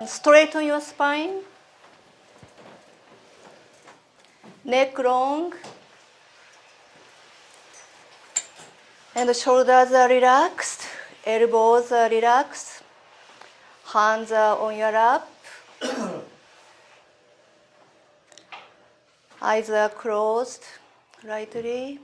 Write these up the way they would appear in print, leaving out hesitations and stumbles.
Straighten your spine. Neck long. And the shoulders are relaxed. Elbows are relaxed. Hands are on your lap. Eyes are closed lightly.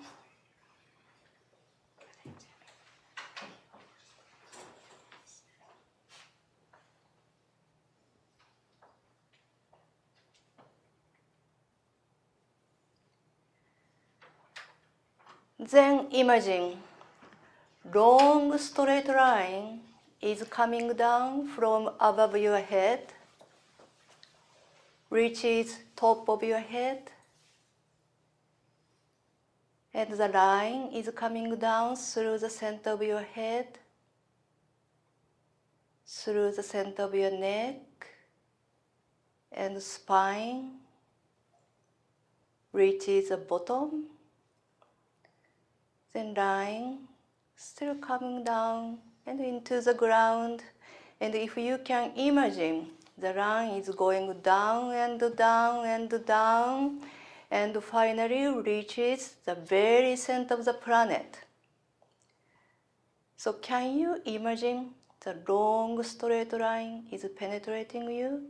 Then imagine long straight line is coming down from above your head, reaches top of your head, and the line is coming down through the center of your head, through the center of your neck and spine, reaches the bottom, then line still coming down and into the ground. And if you can imagine, the line is going down and down and down, and finally reaches the very center of the planet. So can you imagine the long straight line is penetrating you?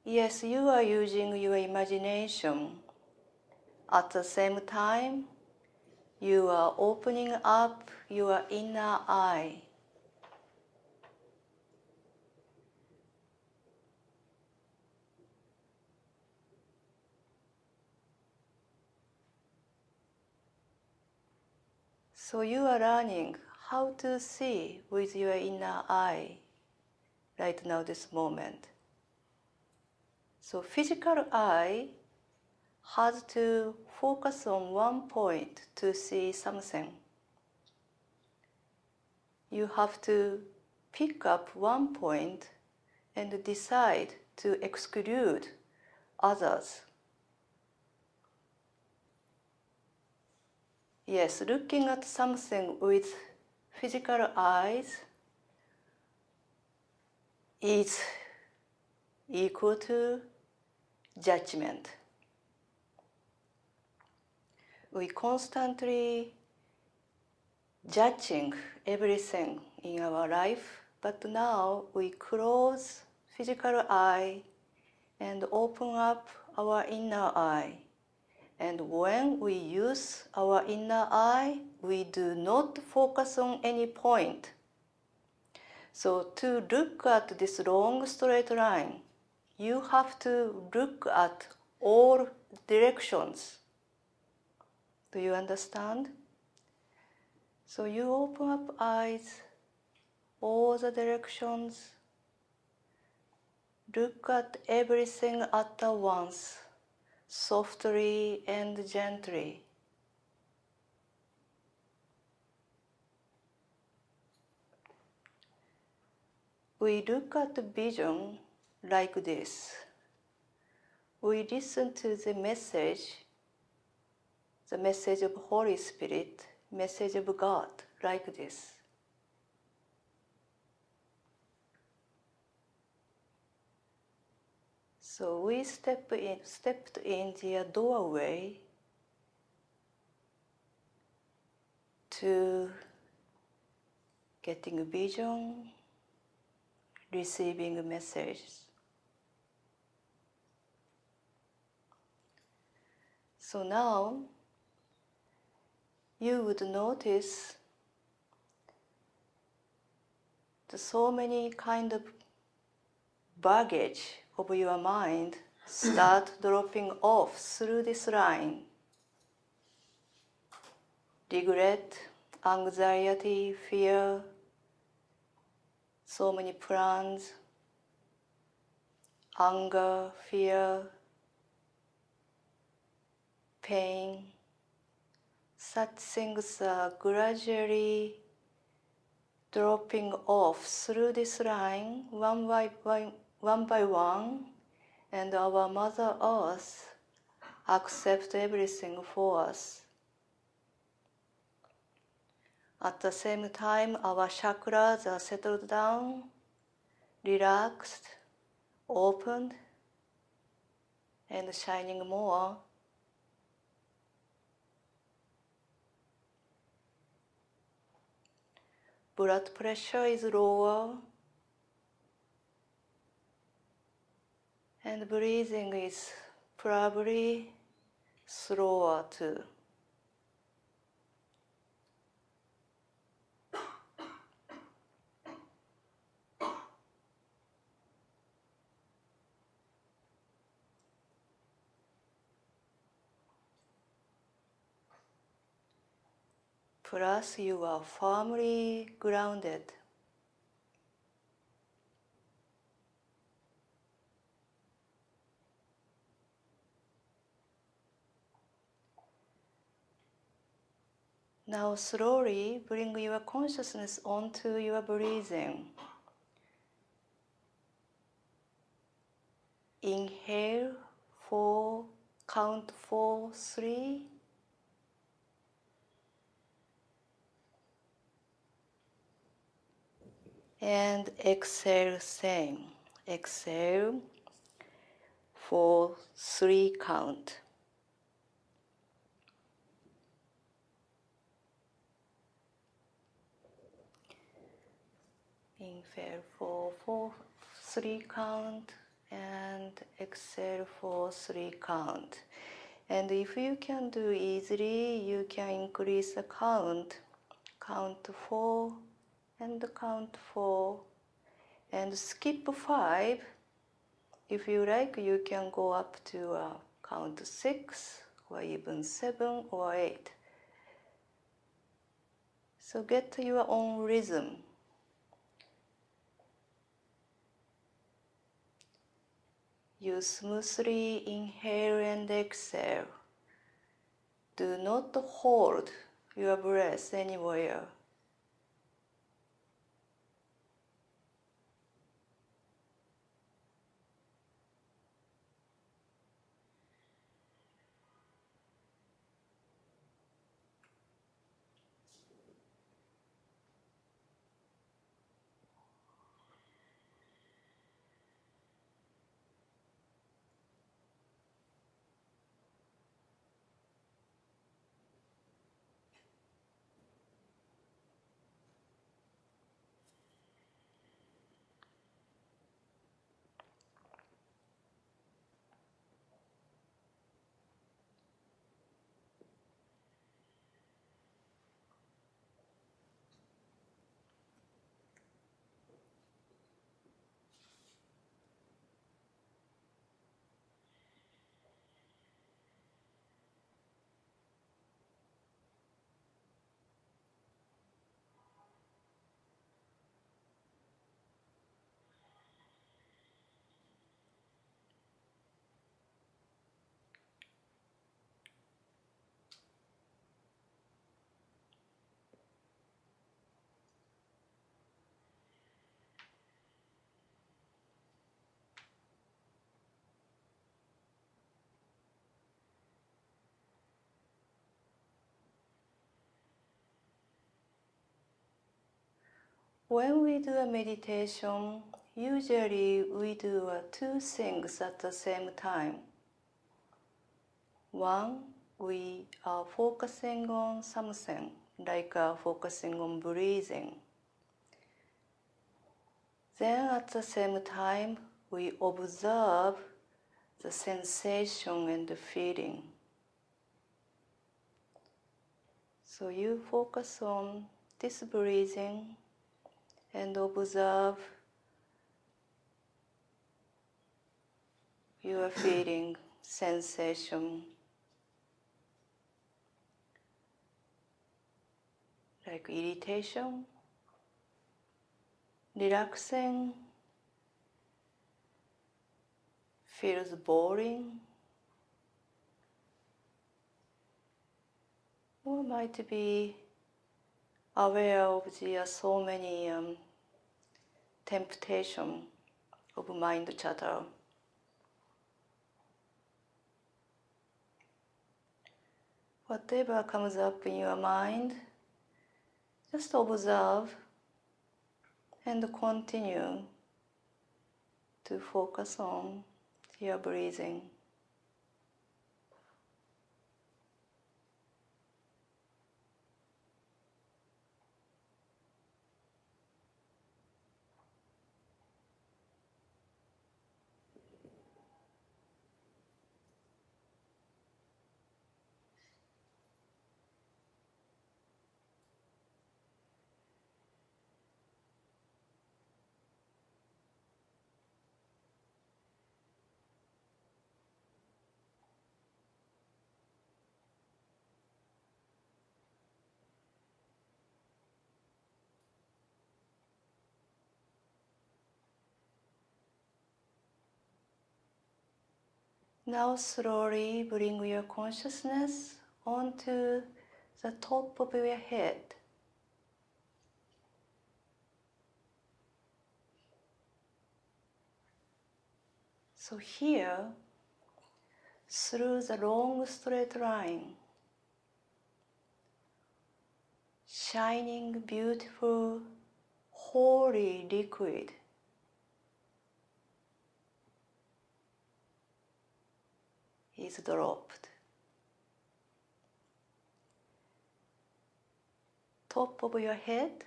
Yes, you are using your imagination. At the same time, you are opening up your inner eye. So you are learning how to see with your inner eye right now, this moment. So physical eye has to focus on one point to see something. You have to pick up one point and decide to exclude others. Yes, looking at something with physical eyes is equal to judgment. We constantly judging everything in our life, but now we close physical eye and open up our inner eye. And when we use our inner eye, we do not focus on any point. So to look at this long straight line, you have to look at all directions. Do you understand? So you open up eyes, all the directions, look at everything at once, softly and gently. We look at the vision like this. We listen to the message of Holy Spirit, message of God, like this. So we stepped in the doorway to getting a vision, receiving a message. So now you would notice that so many kind of baggage of your mind start dropping off through this line. Regret, anxiety, fear, so many plans, anger, fear, pain. Such things are gradually dropping off through this line one by one, and our Mother Earth accepts everything for us. At the same time, our chakras are settled down, relaxed, opened, and shining more. Blood pressure is lower, and breathing is probably slower too. Plus, you are firmly grounded. Now slowly bring your consciousness onto your breathing. Inhale, 4, count 4, 3. And exhale, same. Exhale, 4, 3 count. Inhale, 4, 4, 3 count. And exhale, 4, 3 count. And if you can do easily, you can increase the count. Count 4 and count 4. And skip 5. If you like, you can go up to count 6 or even 7 or 8. So get your own rhythm. You smoothly inhale and exhale. Do not hold your breath anywhere. When we do a meditation, usually we do two things at the same time. One, we are focusing on something, like focusing on breathing. Then at the same time, we observe the sensation and the feeling. So you focus on this breathing and observe your feeling, sensation, like irritation, relaxing, feels boring, or might be aware of the so many temptation of mind chatter. Whatever comes up in your mind, Just observe and continue to focus on your breathing. Now slowly bring your consciousness onto the top of your head. So here, through the long straight line, shining beautiful holy liquid is dropped. Top of your head,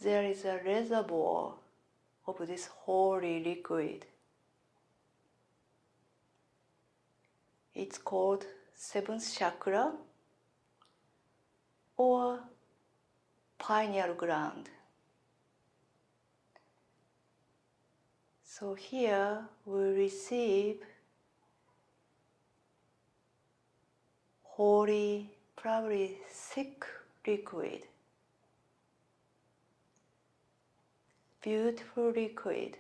there is a reservoir of this holy liquid. It's called seventh chakra or pineal gland. So here we receive holy, probably thick liquid, beautiful liquid.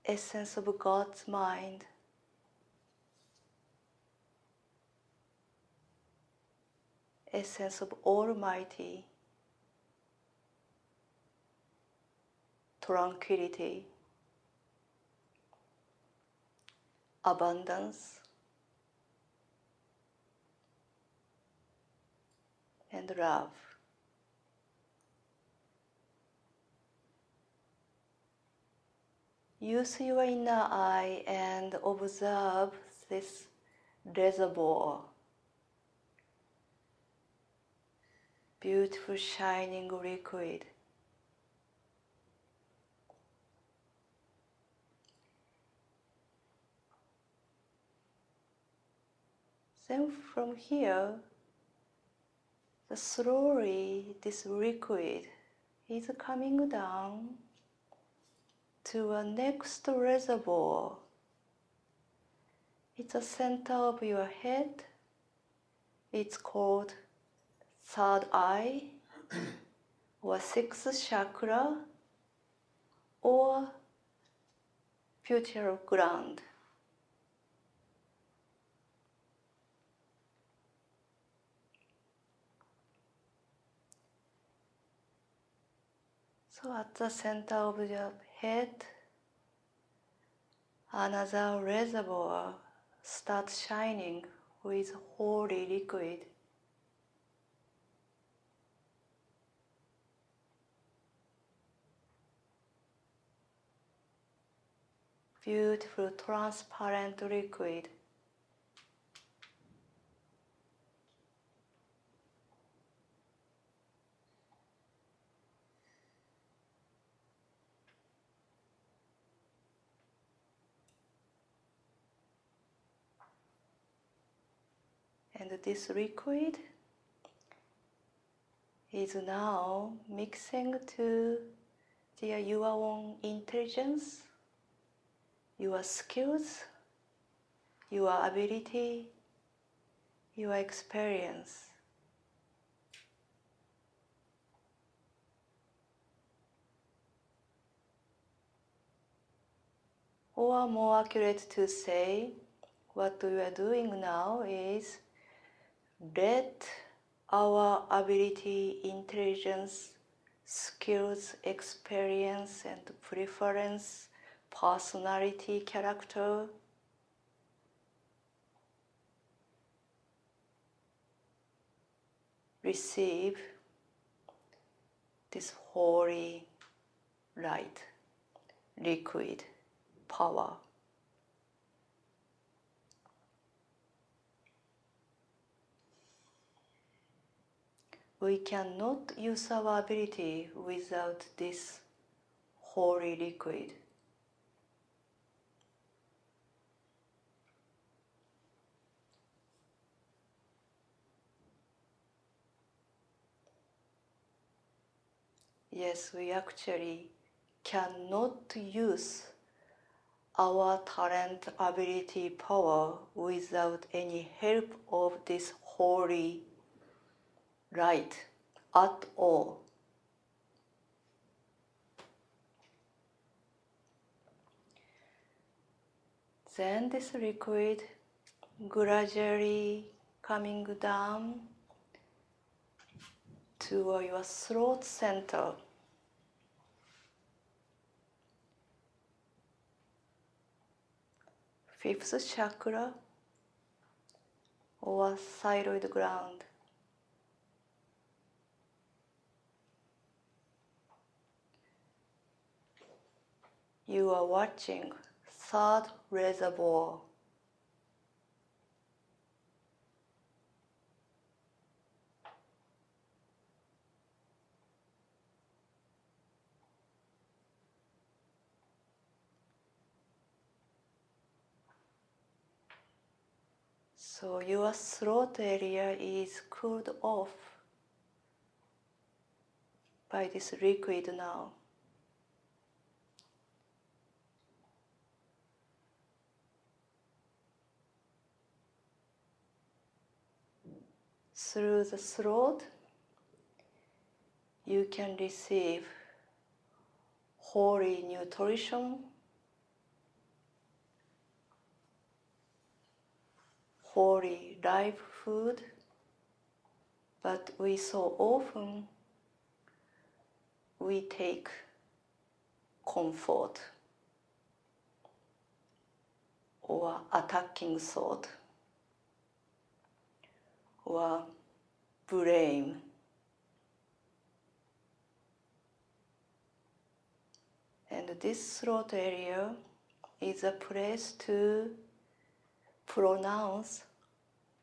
Essence of God's mind. Essence of Almighty. Tranquility. Abundance. And love. Use your inner eye and observe this reservoir. Beautiful shining liquid. Then from here, slowly this liquid is coming down to a next reservoir. It's the center of your head. It's called third eye or sixth chakra or pineal gland. So at the center of your head, another reservoir starts shining with holy liquid. Beautiful transparent liquid. And this liquid is now mixing to your own intelligence, your skills, your ability, your experience. Or more accurate to say, what we are doing now is let our ability, intelligence, skills, experience, and preference, personality, character. Receive this holy light, liquid power. We cannot use our ability without this holy liquid. Yes, we actually cannot use our talent, ability, power without any help of this holy light at all. Then this liquid gradually coming down to your throat center. Fifth chakra or thyroid gland. You are watching third reservoir. So your throat area is cooled off by this liquid now. Through the throat, you can receive holy nutrition, holy life food, but we so often we take comfort or attacking thought or blame. And this throat area is a place to pronounce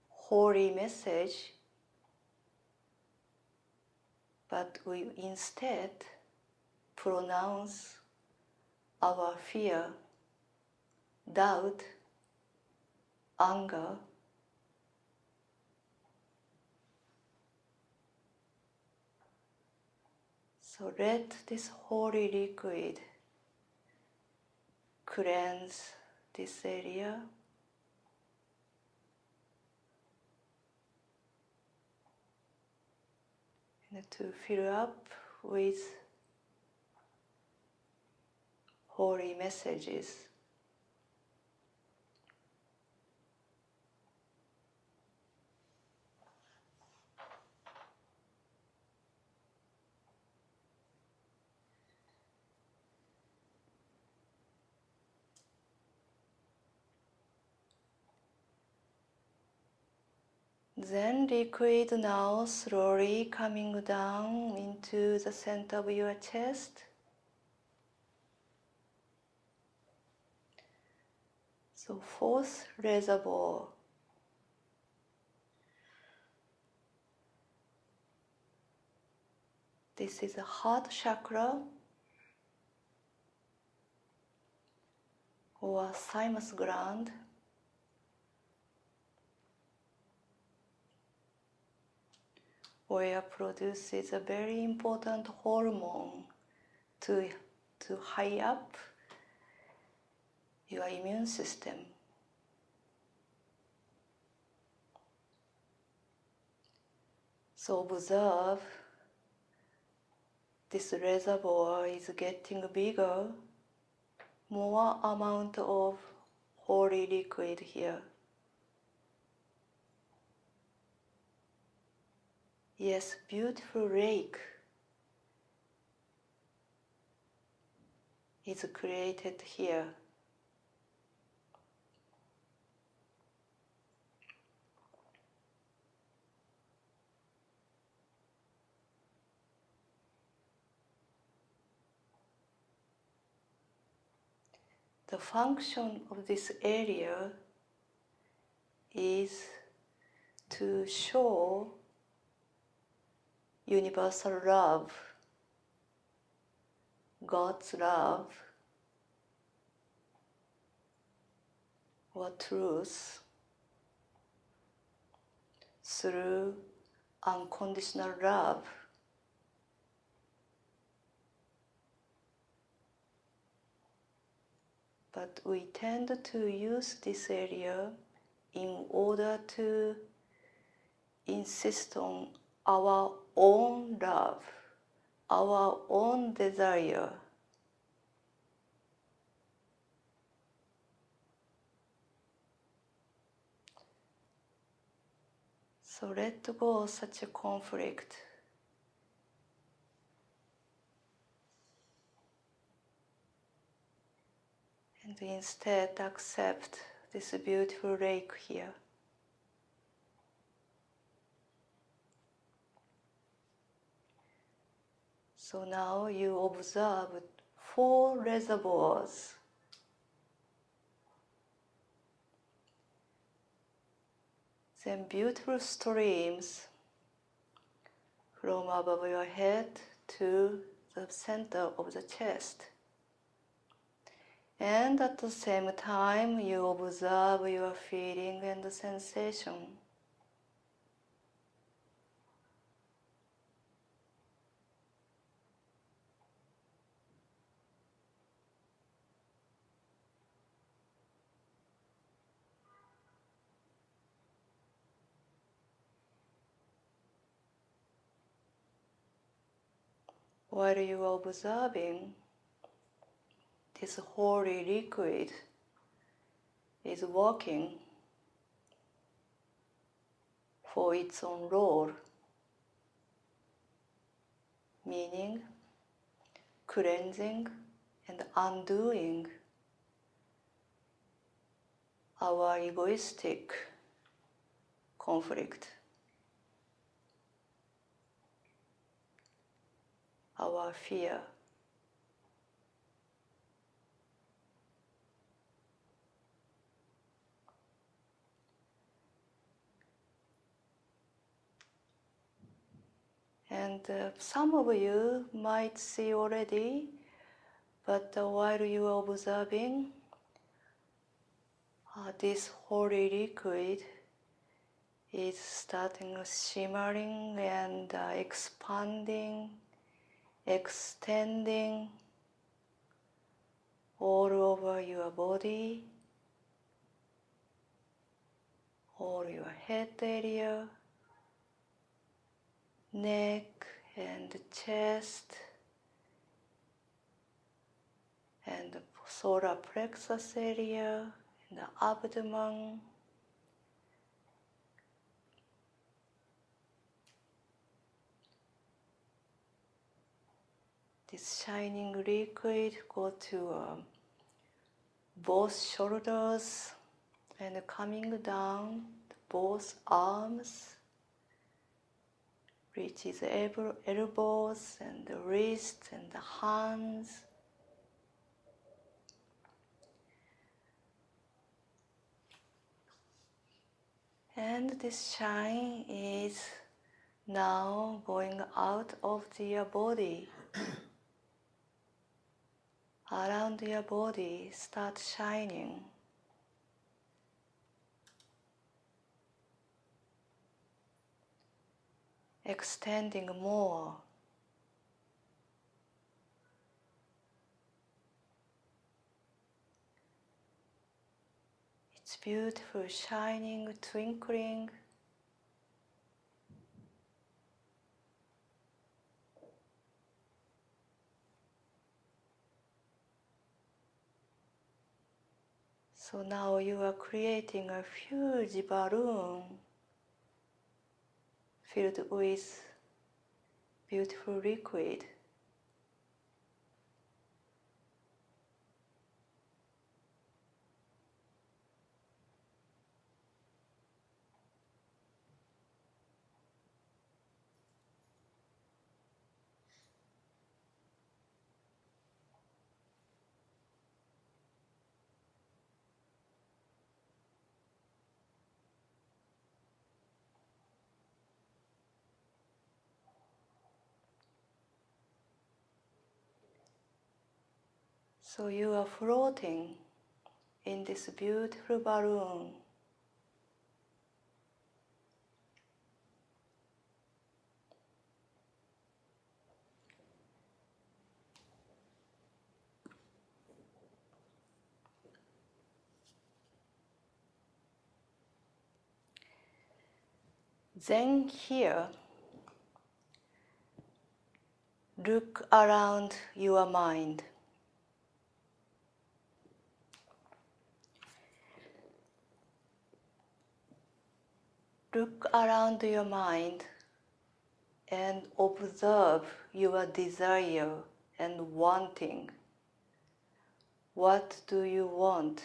holy message, but we instead pronounce our fear, doubt, anger. So let this holy liquid cleanse this area. And to fill up with holy messages. Then liquid now slowly coming down into the center of your chest. So fourth reservoir. This is a heart chakra or thymus gland. Where produces a very important hormone to high up your immune system. So observe this reservoir is getting bigger, more amount of holy liquid here. Yes, beautiful lake is created here. The function of this area is to show universal love, God's love, or truth through unconditional love. But we tend to use this area in order to insist on our own love, our own desire. So let go of such a conflict. And instead accept this beautiful lake here. So now you observe 4 reservoirs. Then beautiful streams from above your head to the center of the chest. And at the same time, you observe your feeling and sensation. While you are observing, this holy liquid is working for its own role, meaning cleansing and undoing our egoistic conflict, our fear. And some of you might see already, but while you are observing, this holy liquid is starting shimmering and expanding, extending all over your body, all your head area, neck and chest, and the solar plexus area, and the abdomen. This shining liquid go to both shoulders and coming down both arms, reaches elbows and the wrists and the hands. And this shine is now going out of your body. Around your body start shining. Extending more. It's beautiful, shining, twinkling. So now you are creating a huge balloon filled with beautiful liquid. So you are floating in this beautiful balloon. Then here, look around your mind. Look around your mind and observe your desire and wanting. What do you want?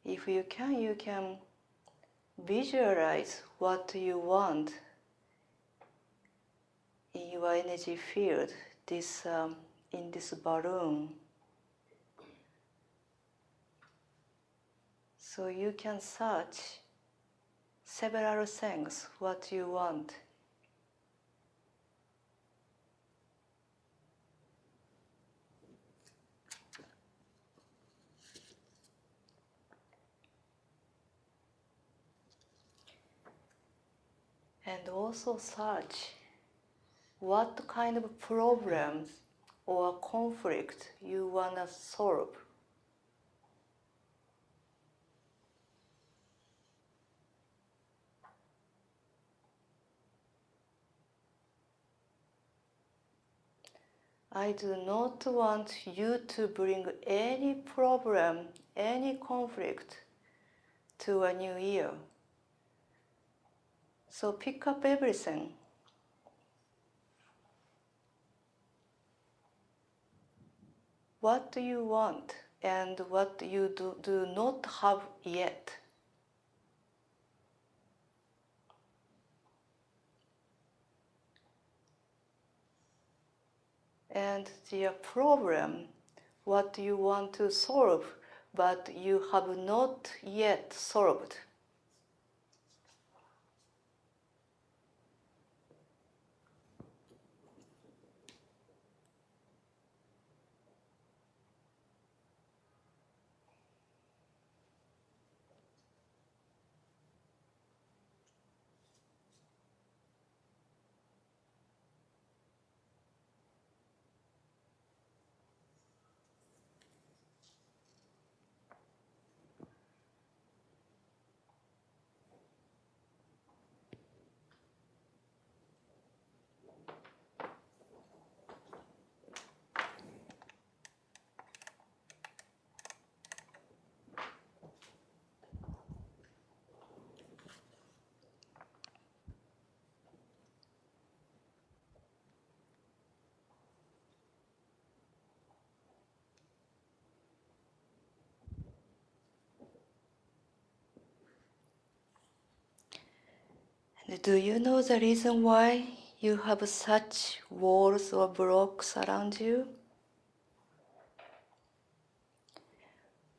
If you can visualize what you want in your energy field, in this balloon. So you can search several things what you want. And also search what kind of problems or conflict you want to solve. I do not want you to bring any problem, any conflict to a new year. So pick up everything. What do you want and what you do not have yet. And the problem, what you want to solve, but you have not yet solved. And do you know the reason why you have such walls or blocks around you?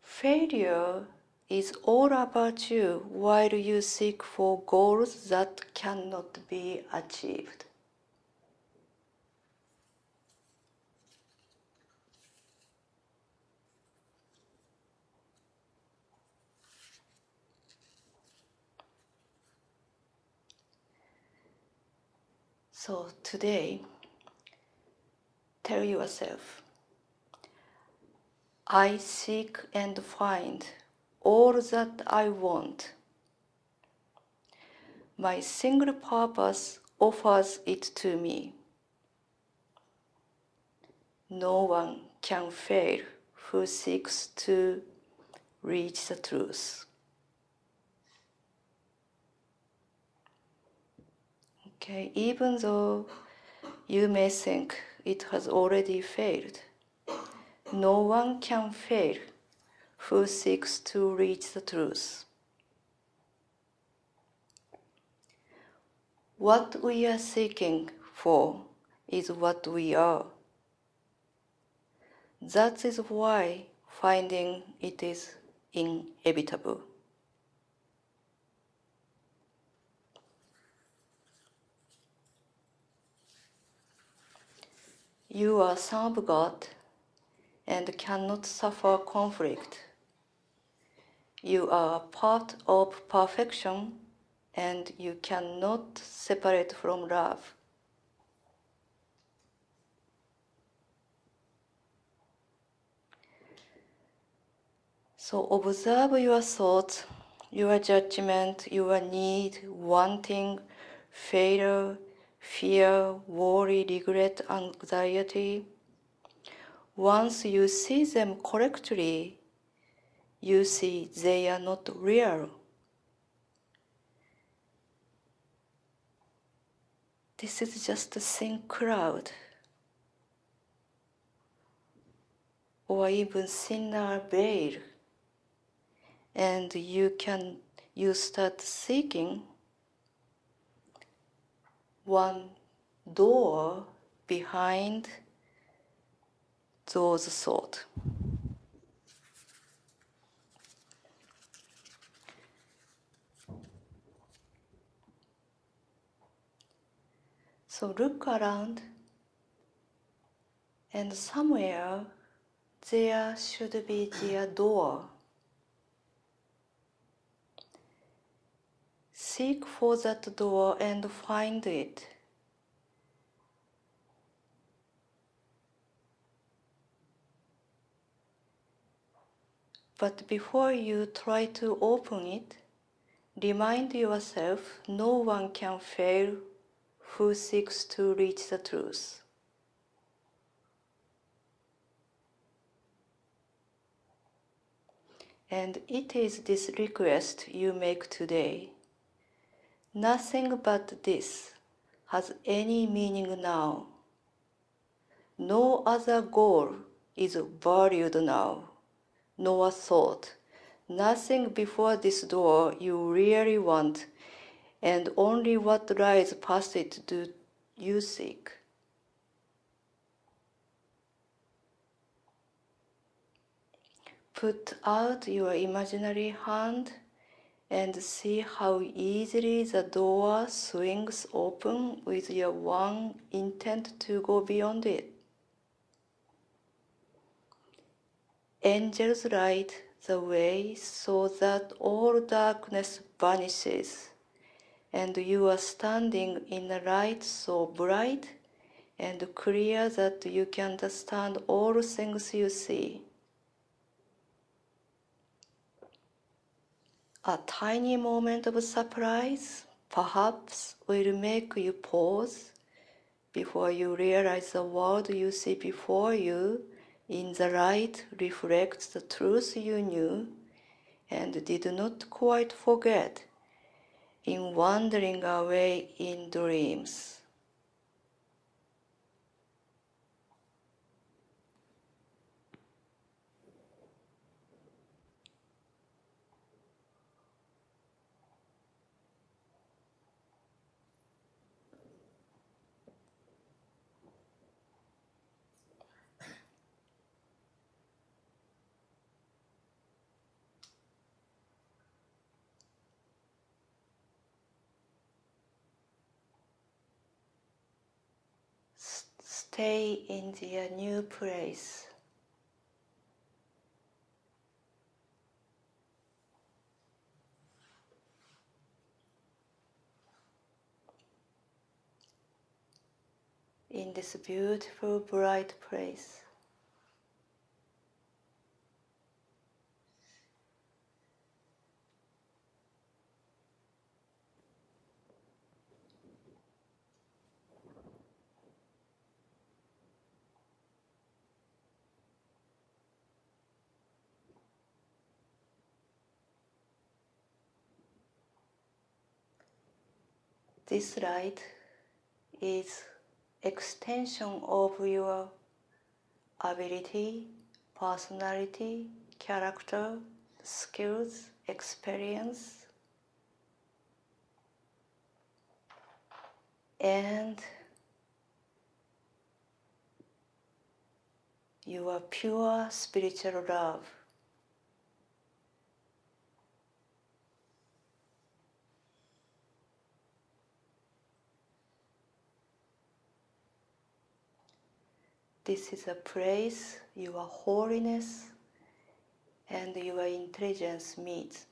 Failure is all about you while you seek for goals that cannot be achieved. So today, tell yourself, I seek and find all that I want. My single purpose offers it to me. No one can fail who seeks to reach the truth. Okay, even though you may think it has already failed, no one can fail who seeks to reach the truth. What we are seeking for is what we are. That is why finding it is inevitable. You are son of God and cannot suffer conflict. You are a part of perfection and you cannot separate from love. So observe your thoughts, your judgment, your need, wanting, failure, fear, worry, regret, anxiety. Once you see them correctly, you see they are not real. This is just a thin cloud, or even thinner veil, and you start seeking one door behind those thoughts. So look around, and somewhere there should be the door. Seek for that door and find it. But before you try to open it, remind yourself no one can fail who seeks to reach the truth. And it is this request you make today. Nothing but this has any meaning now. No other goal is valued now, nor thought. Nothing before this door you really want, and only what lies past it do you seek. Put out your imaginary hand and see how easily the door swings open with your one intent to go beyond it. Angels light the way so that all darkness vanishes, and you are standing in a light so bright and clear that you can understand all things you see. A tiny moment of surprise perhaps will make you pause before you realize the world you see before you in the light reflects the truth you knew and did not quite forget in wandering away in dreams. Stay in the new place. In this beautiful bright place. This light is extension of your ability, personality, character, skills, experience, and your pure spiritual love. this is a place your holiness and your intelligence meet.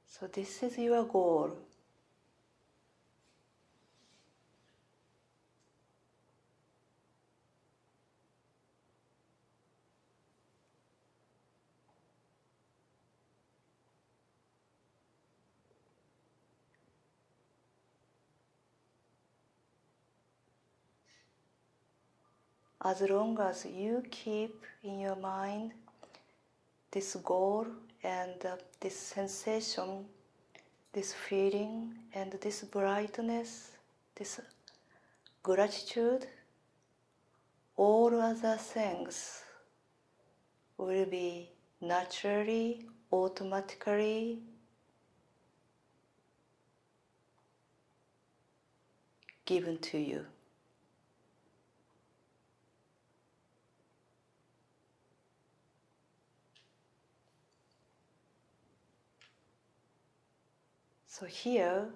So this is your goal. As long as you keep in your mind this goal and this sensation, this feeling and this brightness, this gratitude, all other things will be naturally, automatically given to you. So here,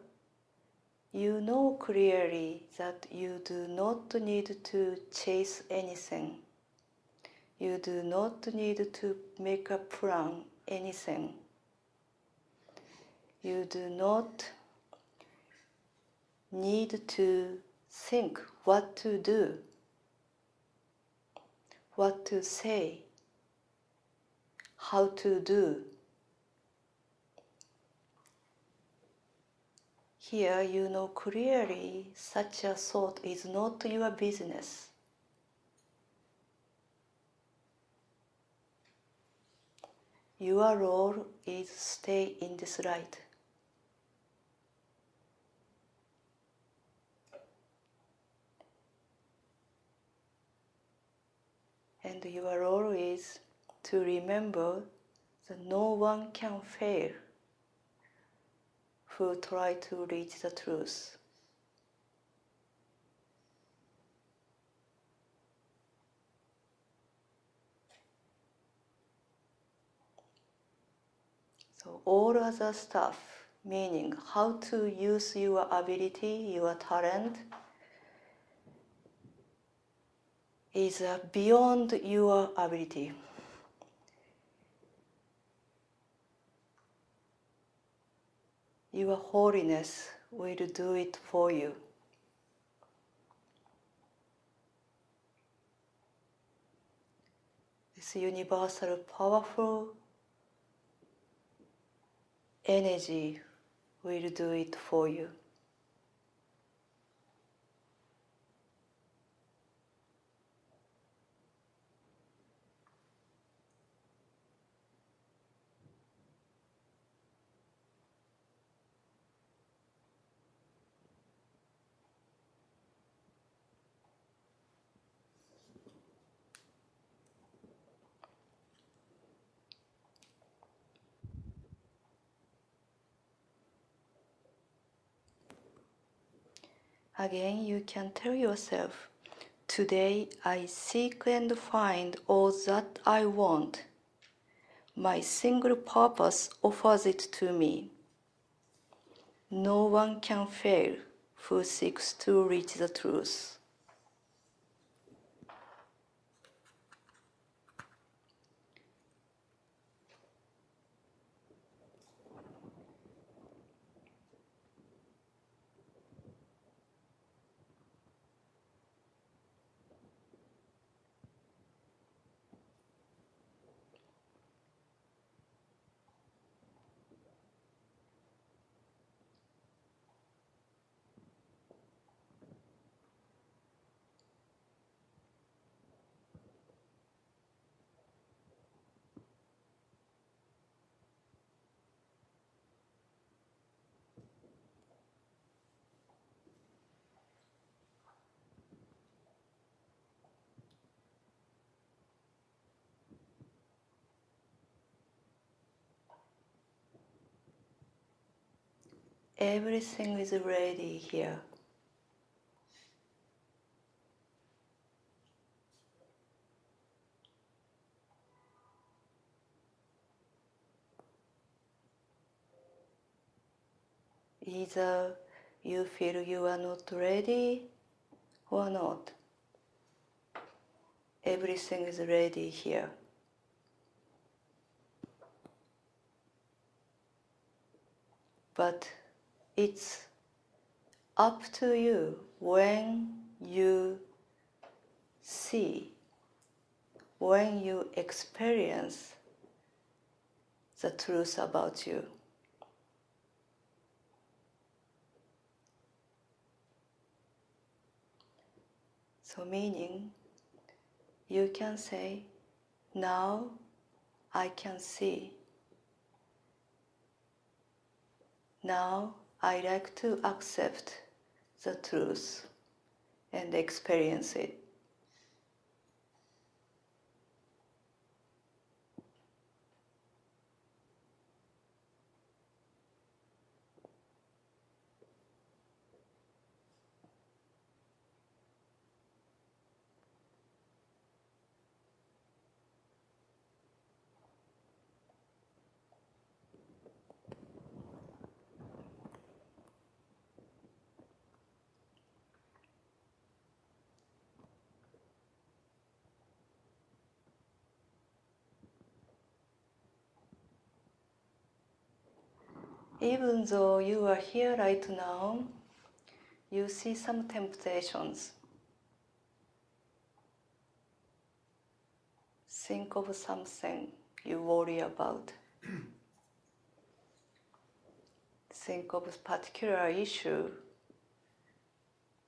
you know clearly that you do not need to chase anything. You do not need to make a plan, anything. You do not need to think what to do, what to say, how to do. Here you know clearly such a thought is not your business. Your role is stay in this light. And your role is to remember that no one can fail who try to reach the truth. So all other stuff, meaning how to use your ability, your talent, is beyond your ability. Your holiness will do it for you. This universal, powerful energy will do it for you. Again, you can tell yourself, today I seek and find all that I want. My single purpose offers it to me. No one can fail who seeks to reach the truth. Everything is ready here. Either you feel you are not ready or not. Everything is ready here. But it's up to you when you see, when you experience the truth about you. So meaning, you can say, now I can see. Now I like to accept the truth and experience it. Even though you are here right now, you see some temptations. Think of something you worry about. Think of a particular issue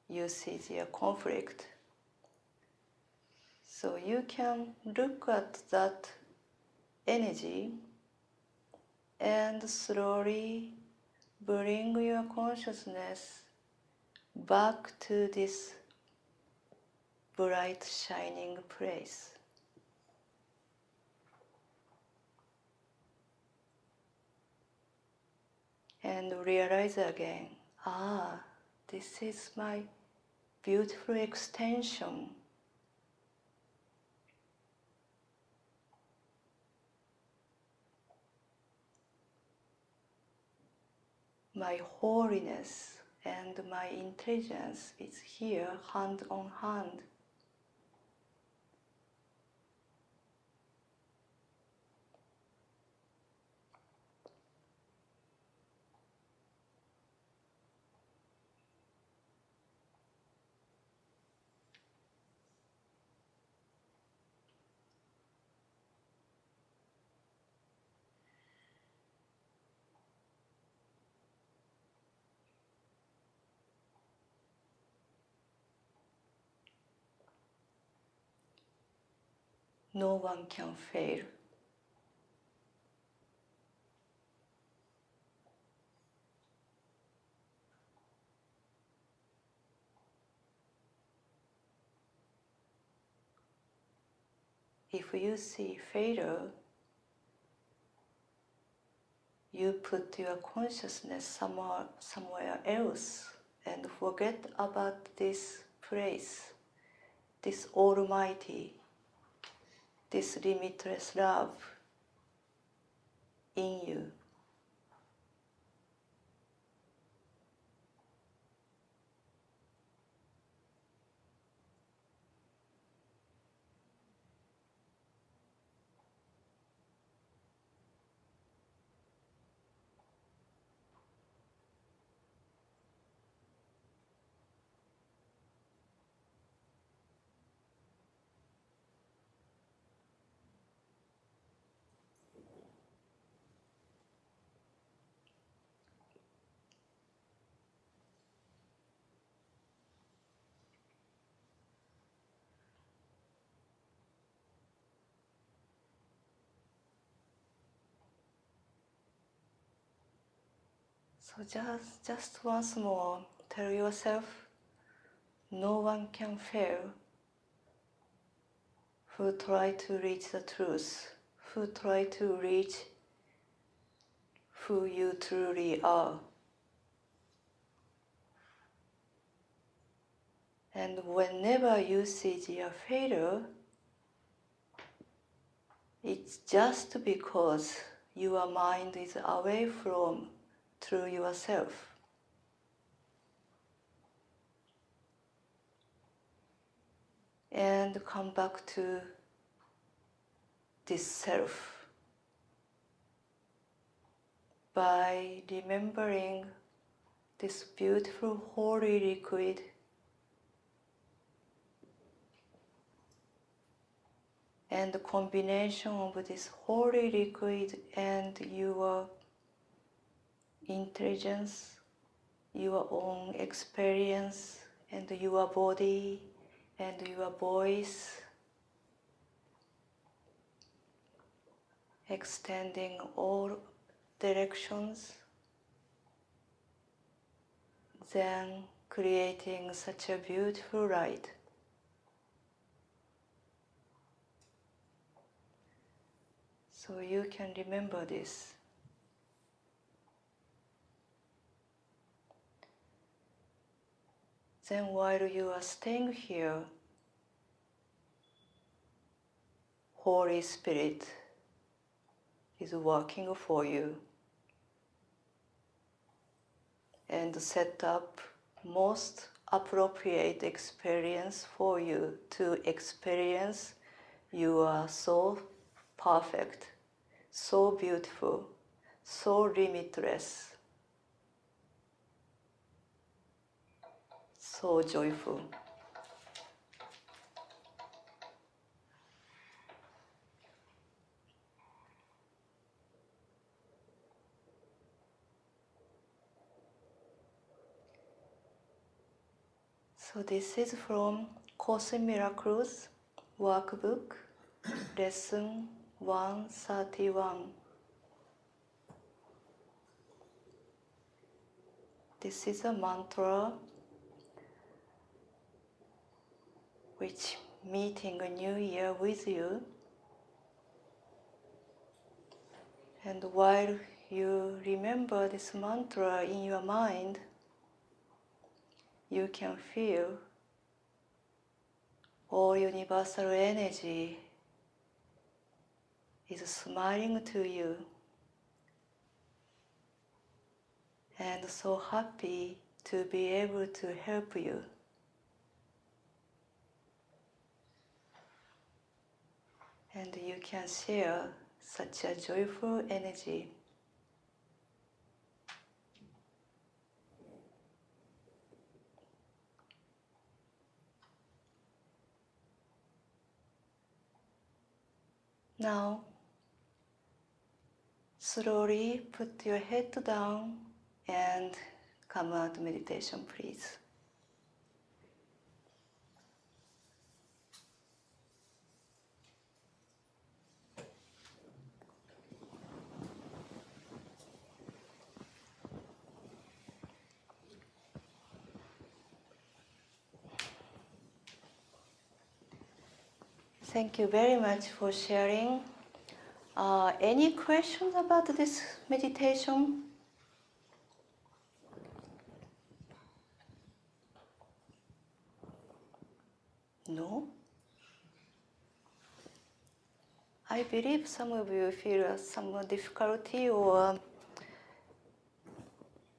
you see the conflict. So you can look at that energy and slowly bring your consciousness back to this bright shining place. And realize again, this is my beautiful extension. My holiness and my intelligence is here hand on hand. No one can fail. If you see failure, you put your consciousness somewhere else and forget about this place, this almighty, this limitless love in you. So just once more, tell yourself, no one can fail who try to reach the truth, who try to reach who you truly are. And whenever you see your failure, it's just because your mind is away from true yourself. and come back to this self by remembering this beautiful holy liquid and the combination of this holy liquid and your intelligence, your own experience, and your body and your voice, extending all directions, then creating such a beautiful light. So you can remember this. Then while you are staying here, Holy Spirit is working for you and set up most appropriate experience for you to experience you are so perfect, so beautiful, so limitless, so joyful. So this is from Course in Miracles workbook, lesson 131. This is a mantra which meeting a new year with you. And while you remember this mantra in your mind, you can feel all universal energy is smiling to you and so happy to be able to help you. And you can share such a joyful energy. Now, slowly put your head down and come out meditation, please. Thank you very much for sharing. Any questions about this meditation? No? I believe some of you feel some difficulty or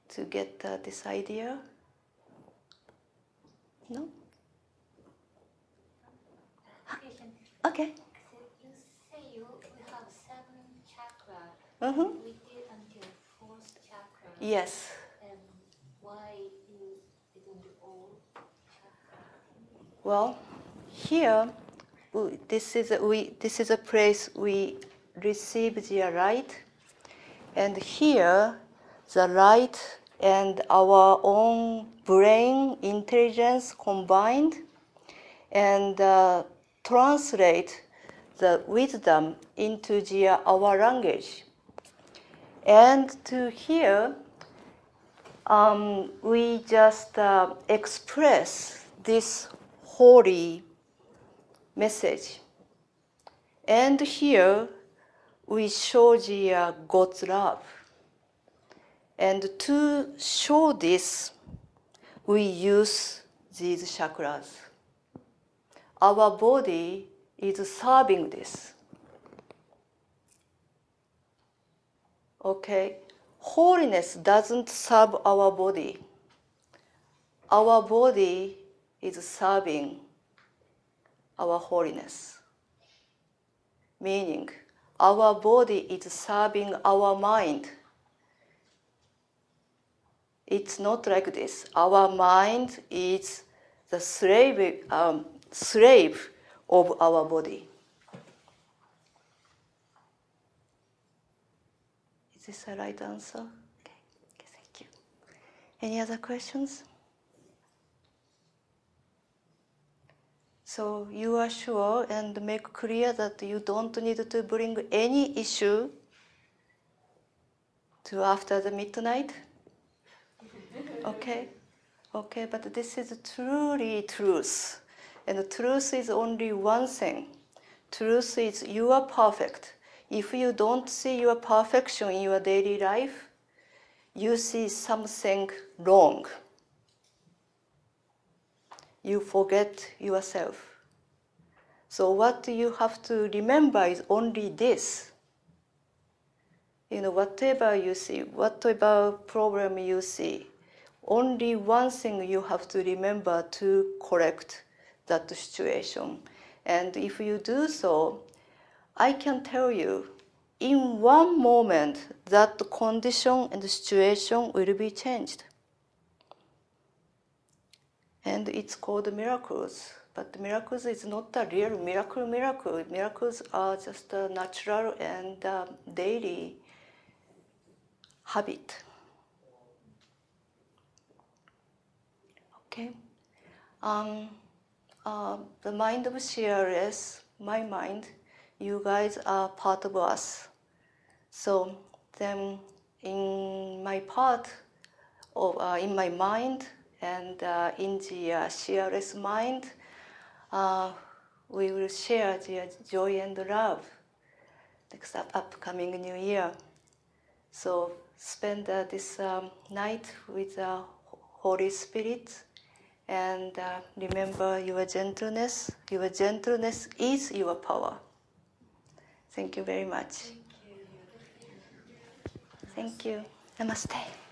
to get this idea. No? Okay. So you say you have 7 chakras. Mm-hmm. We did until 4th chakra. Yes. And why you didn't do all chakras? Well, here, this is a place we receive the light, and here, the light and our own brain intelligence combined, and translate the wisdom into our language. And to here, we just express this holy message. And here, we show the God's love. And to show this, we use these chakras. Our body is serving this. Okay? Holiness doesn't serve our body. Our body is serving our holiness. Meaning, our body is serving our mind. It's not like this. Our mind is the slave of our body. Is this the right answer? Okay, thank you. Any other questions? So you are sure and make clear that you don't need to bring any issue to after the midnight? Okay? Okay, but this is truly truth. And the truth is only one thing. Truth is you are perfect. If you don't see your perfection in your daily life, you see something wrong. You forget yourself. So what you have to remember is only this. Whatever you see, whatever problem you see, only one thing you have to remember to correct that situation. And if you do so, I can tell you, in one moment, that condition and situation will be changed. And it's called miracles. But miracles is not a real miracle. Miracles are just a natural and daily habit. Okay? The mind of CRS, my mind, you guys are part of us. So then in my part of, in my mind and in the CRS mind, we will share the joy and love next upcoming new year. So spend this night with the Holy Spirit and remember your gentleness. Your gentleness is your power. Thank you very much. Thank you. Namaste.